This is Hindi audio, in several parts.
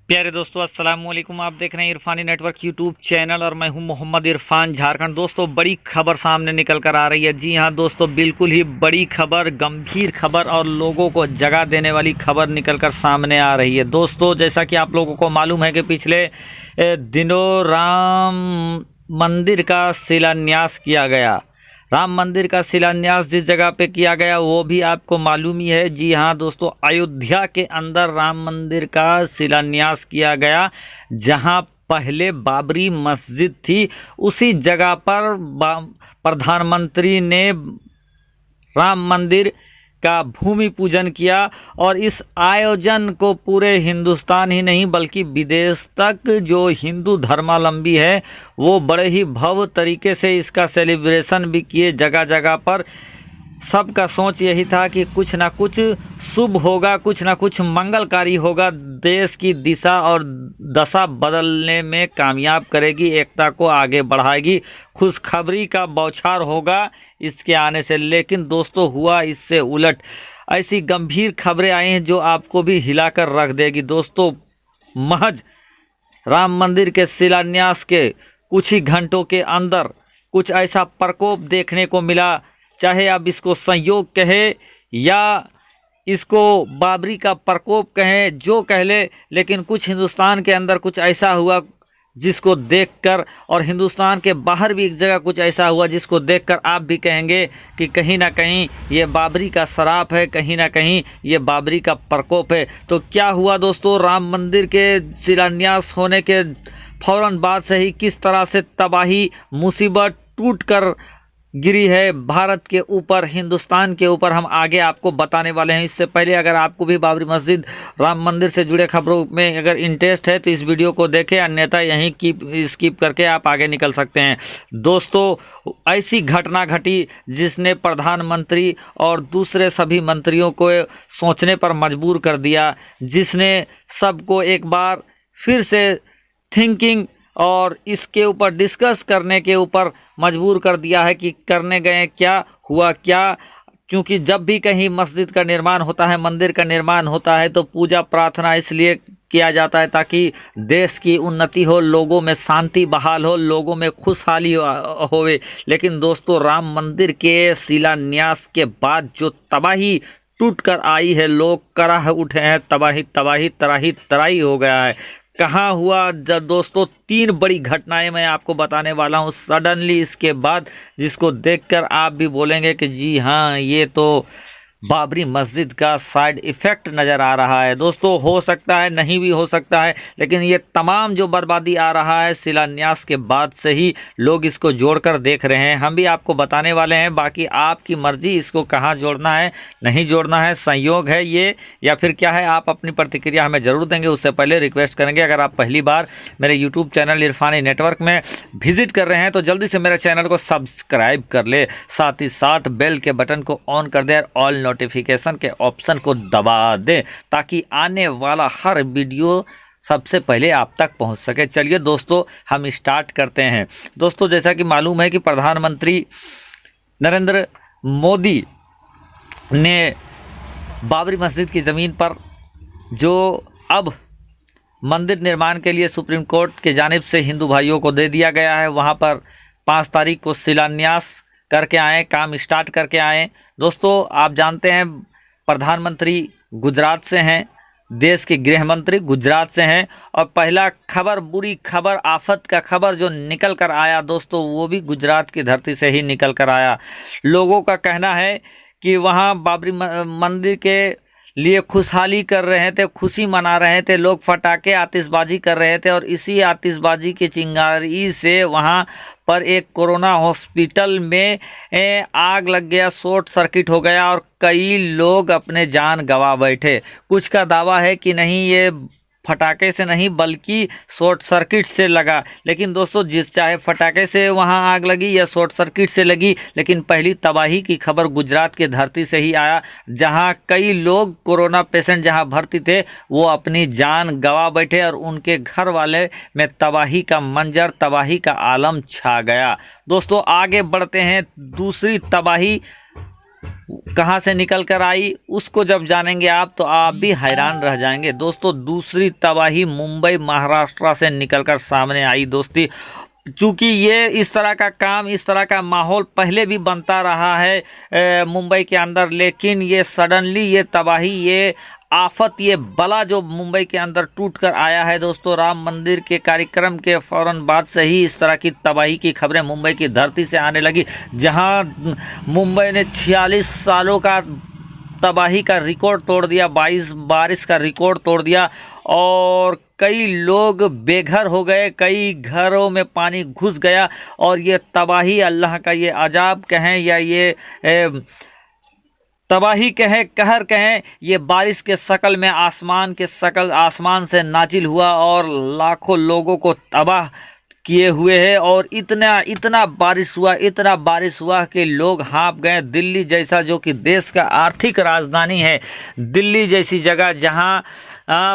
प्यारे दोस्तों, अस्सलाम वालेकुम। आप देख रहे हैं इरफानी नेटवर्क यूट्यूब चैनल और मैं हूं मोहम्मद इरफान झारखंड। दोस्तों, बड़ी खबर सामने निकल कर आ रही है। जी हां दोस्तों, बिल्कुल ही बड़ी खबर, गंभीर खबर और लोगों को जगा देने वाली खबर निकल कर सामने आ रही है। दोस्तों, जैसा कि आप लोगों को मालूम है कि पिछले दिनों राम मंदिर का शिलान्यास किया गया। राम मंदिर का शिलान्यास जिस जगह पे किया गया वो भी आपको मालूम ही है। जी हाँ दोस्तों, अयोध्या के अंदर राम मंदिर का शिलान्यास किया गया। जहाँ पहले बाबरी मस्जिद थी, उसी जगह पर प्रधानमंत्री ने राम मंदिर का भूमि पूजन किया। और इस आयोजन को पूरे हिंदुस्तान ही नहीं बल्कि विदेश तक जो हिंदू धर्मावलंबी है वो बड़े ही भव्य तरीके से इसका सेलिब्रेशन भी किए। जगह जगह पर सबका सोच यही था कि कुछ ना कुछ शुभ होगा, कुछ ना कुछ मंगलकारी होगा, देश की दिशा और दशा बदलने में कामयाब करेगी, एकता को आगे बढ़ाएगी, खुशखबरी का बौछार होगा इसके आने से। लेकिन दोस्तों, हुआ इससे उलट। ऐसी गंभीर खबरें आई हैं जो आपको भी हिलाकर रख देगी। दोस्तों, महज राम मंदिर के शिलान्यास के कुछ ही घंटों के अंदर कुछ ऐसा प्रकोप देखने को मिला, चाहे आप इसको संयोग कहें या इसको बाबरी का प्रकोप कहें, जो कह ले, लेकिन कुछ हिंदुस्तान के अंदर कुछ ऐसा हुआ जिसको देखकर, और हिंदुस्तान के बाहर भी एक जगह कुछ ऐसा हुआ जिसको देखकर आप भी कहेंगे कि कहीं ना कहीं ये बाबरी का श्राप है, कहीं ना कहीं ये बाबरी का प्रकोप है। तो क्या हुआ दोस्तों, राम मंदिर के शिलान्यास होने के फौरन बाद से ही किस तरह से तबाही, मुसीबत टूट कर गिरी है भारत के ऊपर, हिंदुस्तान के ऊपर, हम आगे आपको बताने वाले हैं। इससे पहले अगर आपको भी बाबरी मस्जिद, राम मंदिर से जुड़े खबरों में अगर इंटरेस्ट है तो इस वीडियो को देखें, अन्यथा यहीं स्किप करके आप आगे निकल सकते हैं। दोस्तों, ऐसी घटना घटी जिसने प्रधानमंत्री और दूसरे सभी मंत्रियों को सोचने पर मजबूर कर दिया, जिसने सबको एक बार फिर से थिंकिंग और इसके ऊपर डिस्कस करने के ऊपर मजबूर कर दिया है कि करने गए क्या, हुआ क्या। क्योंकि जब भी कहीं मस्जिद का निर्माण होता है, मंदिर का निर्माण होता है, तो पूजा प्रार्थना इसलिए किया जाता है ताकि देश की उन्नति हो, लोगों में शांति बहाल हो, लोगों में खुशहाली होवे। लेकिन दोस्तों, राम मंदिर के शिलान्यास के बाद जो तबाही टूट कर आई है, लोग कराह उठे हैं, तबाही तबाही, तराही तराही हो गया है। कहाँ हुआ दोस्तों, तीन बड़ी घटनाएं मैं आपको बताने वाला हूँ सडनली इसके बाद, जिसको देखकर आप भी बोलेंगे कि जी हाँ, ये तो बाबरी मस्जिद का साइड इफ़ेक्ट नज़र आ रहा है। दोस्तों, हो सकता है, नहीं भी हो सकता है, लेकिन ये तमाम जो बर्बादी आ रहा है शिलान्यास के बाद से ही लोग इसको जोड़कर देख रहे हैं। हम भी आपको बताने वाले हैं, बाकी आपकी मर्जी इसको कहाँ जोड़ना है, नहीं जोड़ना है, संयोग है ये या फिर क्या है, आप अपनी प्रतिक्रिया हमें ज़रूर देंगे। उससे पहले रिक्वेस्ट करेंगे, अगर आप पहली बार मेरे यूट्यूब चैनल इरफानी नेटवर्क में विजिट कर रहे हैं तो जल्दी से मेरे चैनल को सब्सक्राइब कर ले, साथ ही साथ बेल के बटन को ऑन कर दे और ऑल नोटिफिकेशन के ऑप्शन को दबा दें ताकि आने वाला हर वीडियो सबसे पहले आप तक पहुंच सके। चलिए दोस्तों, हम स्टार्ट करते हैं। दोस्तों, जैसा कि मालूम है कि प्रधानमंत्री नरेंद्र मोदी ने बाबरी मस्जिद की ज़मीन पर जो अब मंदिर निर्माण के लिए सुप्रीम कोर्ट की जानिब से हिंदू भाइयों को दे दिया गया है, वहाँ पर 5 तारीख को शिलान्यास करके आए, काम स्टार्ट करके आए। दोस्तों, आप जानते हैं प्रधानमंत्री गुजरात से हैं, देश के गृह मंत्री गुजरात से हैं, और पहला खबर, बुरी खबर, आफत का खबर जो निकल कर आया दोस्तों, वो भी गुजरात की धरती से ही निकल कर आया। लोगों का कहना है कि वहाँ बाबरी मंदिर के लिए खुशहाली कर रहे थे, खुशी मना रहे थे, लोग फटाके आतिशबाजी कर रहे थे, और इसी आतिशबाजी की चिंगारी से वहाँ पर एक कोरोना हॉस्पिटल में आग लग गया, शॉर्ट सर्किट हो गया और कई लोग अपने जान गंवा बैठे। कुछ का दावा है कि नहीं, ये फटाके से नहीं बल्कि शॉर्ट सर्किट से लगा। लेकिन दोस्तों, जिस चाहे फटाके से वहां आग लगी या शॉर्ट सर्किट से लगी, लेकिन पहली तबाही की खबर गुजरात की धरती से ही आया, जहां कई लोग कोरोना पेशेंट जहां भर्ती थे वो अपनी जान गंवा बैठे और उनके घर वाले में तबाही का मंजर, तबाही का आलम छा गया। दोस्तों, आगे बढ़ते हैं। दूसरी तबाही कहाँ से निकल कर आई उसको जब जानेंगे आप तो आप भी हैरान रह जाएंगे। दोस्तों दूसरी तबाही मुंबई महाराष्ट्र से निकलकर सामने आई दोस्ती। चूँकि ये इस तरह का काम, इस तरह का माहौल पहले भी बनता रहा है मुंबई के अंदर, लेकिन ये सडनली ये तबाही, ये आफत, ये बला जो मुंबई के अंदर टूट कर आया है दोस्तों, राम मंदिर के कार्यक्रम के फौरन बाद से ही इस तरह की तबाही की खबरें मुंबई की धरती से आने लगी, जहां मुंबई ने 46 सालों का तबाही का रिकॉर्ड तोड़ दिया, 22 बारिश का रिकॉर्ड तोड़ दिया और कई लोग बेघर हो गए, कई घरों में पानी घुस गया। और ये तबाही, अल्लाह का ये अजाब कहें या ये तबाही कहें, कहर कहें, ये बारिश के शकल में आसमान से नाजिल हुआ और लाखों लोगों को तबाह किए हुए है। और इतना बारिश हुआ कि लोग हाँफ गए। दिल्ली जैसा, जो कि देश का आर्थिक राजधानी है, दिल्ली जैसी जगह जहां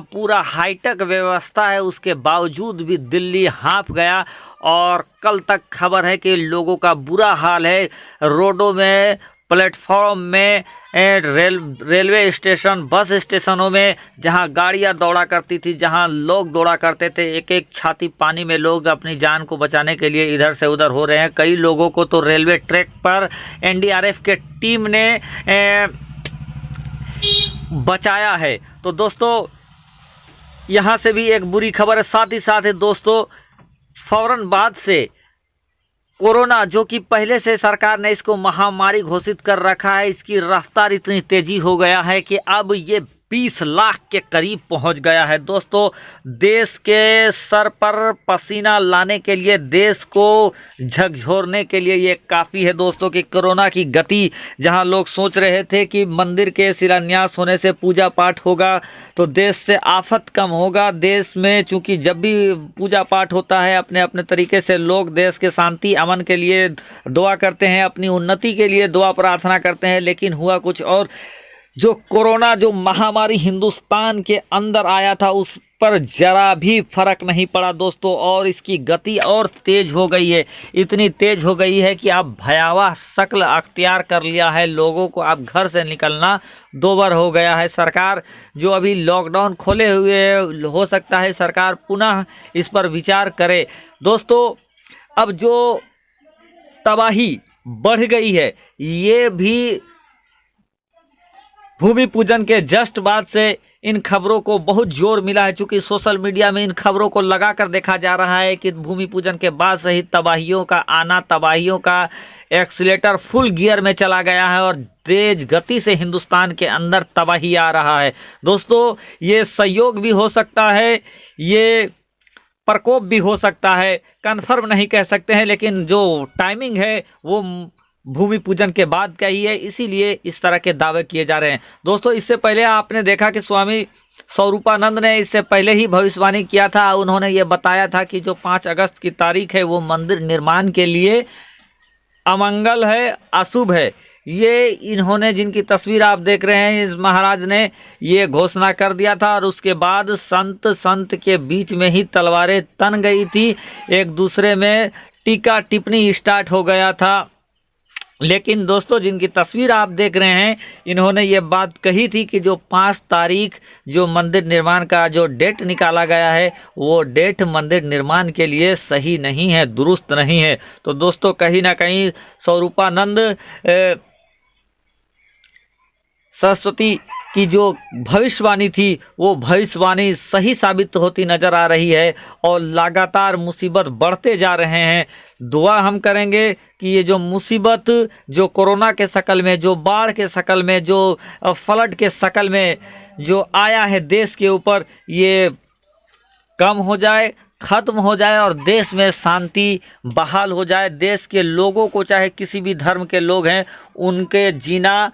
पूरा हाईटेक व्यवस्था है, उसके बावजूद भी दिल्ली हाँफ गया। और कल तक खबर है कि लोगों का बुरा हाल है, रोडों में, प्लेटफॉर्म में, रेलवे स्टेशन, बस स्टेशनों में, जहां गाड़ियां दौड़ा करती थी, जहां लोग दौड़ा करते थे, एक एक छाती पानी में लोग अपनी जान को बचाने के लिए इधर से उधर हो रहे हैं। कई लोगों को तो रेलवे ट्रैक पर एनडीआरएफ के टीम ने बचाया है। तो दोस्तों यहां से भी एक बुरी खबर है। साथ ही साथ दोस्तों फौरन बाद से कोरोना, जो कि पहले से सरकार ने इसको महामारी घोषित कर रखा है, इसकी रफ्तार इतनी तेजी हो गया है कि अब ये 20 लाख के करीब पहुंच गया है। दोस्तों देश के सर पर पसीना लाने के लिए, देश को झकझोरने के लिए ये काफ़ी है दोस्तों कि कोरोना की गति, जहां लोग सोच रहे थे कि मंदिर के शिलान्यास होने से पूजा पाठ होगा तो देश से आफत कम होगा। देश में चूंकि जब भी पूजा पाठ होता है, अपने अपने तरीके से लोग देश के शांति अमन के लिए दुआ करते हैं, अपनी उन्नति के लिए दुआ प्रार्थना करते हैं, लेकिन हुआ कुछ और। जो कोरोना, जो महामारी हिंदुस्तान के अंदर आया था, उस पर जरा भी फर्क नहीं पड़ा दोस्तों, और इसकी गति और तेज हो गई है। इतनी तेज हो गई है कि अब भयावह शक्ल अख्तियार कर लिया है। लोगों को अब घर से निकलना दूभर हो गया है। सरकार जो अभी लॉकडाउन खोले हुए, हो सकता है सरकार पुनः इस पर विचार करे। दोस्तों अब जो तबाही बढ़ गई है, ये भी भूमि पूजन के जस्ट बाद से इन खबरों को बहुत जोर मिला है, चूंकि सोशल मीडिया में इन खबरों को लगाकर देखा जा रहा है कि भूमि पूजन के बाद से ही तबाहियों का आना, तबाहियों का एक्सीलेटर फुल गियर में चला गया है और तेज गति से हिंदुस्तान के अंदर तबाही आ रहा है। दोस्तों ये संयोग भी हो सकता है, ये प्रकोप भी हो सकता है, कन्फर्म नहीं कह सकते हैं, लेकिन जो टाइमिंग है वो भूमि पूजन के बाद का ही है, इसीलिए इस तरह के दावे किए जा रहे हैं। दोस्तों इससे पहले आपने देखा कि स्वामी स्वरूपानंद ने इससे पहले ही भविष्यवाणी किया था। उन्होंने ये बताया था कि जो 5 अगस्त की तारीख है वो मंदिर निर्माण के लिए अमंगल है, अशुभ है। ये इन्होंने, जिनकी तस्वीर आप देख रहे हैं, इस महाराज ने ये घोषणा कर दिया था और उसके बाद संत के बीच में ही तलवारें तन गई थी, एक दूसरे में टीका टिप्पणी स्टार्ट हो गया था। लेकिन दोस्तों जिनकी तस्वीर आप देख रहे हैं, इन्होंने ये बात कही थी कि जो 5 तारीख जो मंदिर निर्माण का जो डेट निकाला गया है, वो डेट मंदिर निर्माण के लिए सही नहीं है, दुरुस्त नहीं है। तो दोस्तों कहीं ना कहीं स्वरूपानंद सरस्वती की जो भविष्यवाणी थी वो भविष्यवाणी सही साबित होती नजर आ रही है और लगातार मुसीबत बढ़ते जा रहे हैं। दुआ हम करेंगे कि ये जो मुसीबत, जो कोरोना के शकल में, जो बाढ़ के शकल में, जो फ्लड के शकल में जो आया है देश के ऊपर, ये कम हो जाए, ख़त्म हो जाए और देश में शांति बहाल हो जाए। देश के लोगों को, चाहे किसी भी धर्म के लोग हैं, उनके जीना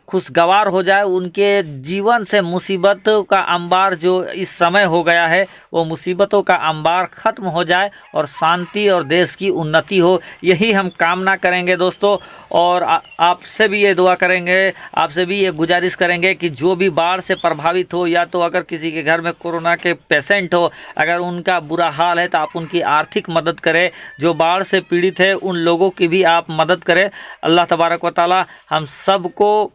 खुशगवार हो जाए, उनके जीवन से मुसीबतों का अंबार जो इस समय हो गया है वो मुसीबतों का अंबार ख़त्म हो जाए और शांति और देश की उन्नति हो, यही हम कामना करेंगे दोस्तों। और आपसे भी ये दुआ करेंगे, आपसे भी ये गुजारिश करेंगे कि जो भी बाढ़ से प्रभावित हो, या तो अगर किसी के घर में कोरोना के पेशेंट हो, अगर उनका बुरा हाल है तो आप उनकी आर्थिक मदद करें। जो बाढ़ से पीड़ित है उन लोगों की भी आप मदद करें। अल्लाह तबारक तबारक व तआला हम सबको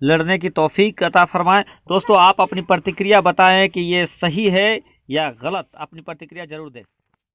लड़ने की तौफीक अता फरमाए। दोस्तों आप अपनी प्रतिक्रिया बताएं कि ये सही है या गलत, अपनी प्रतिक्रिया जरूर दें।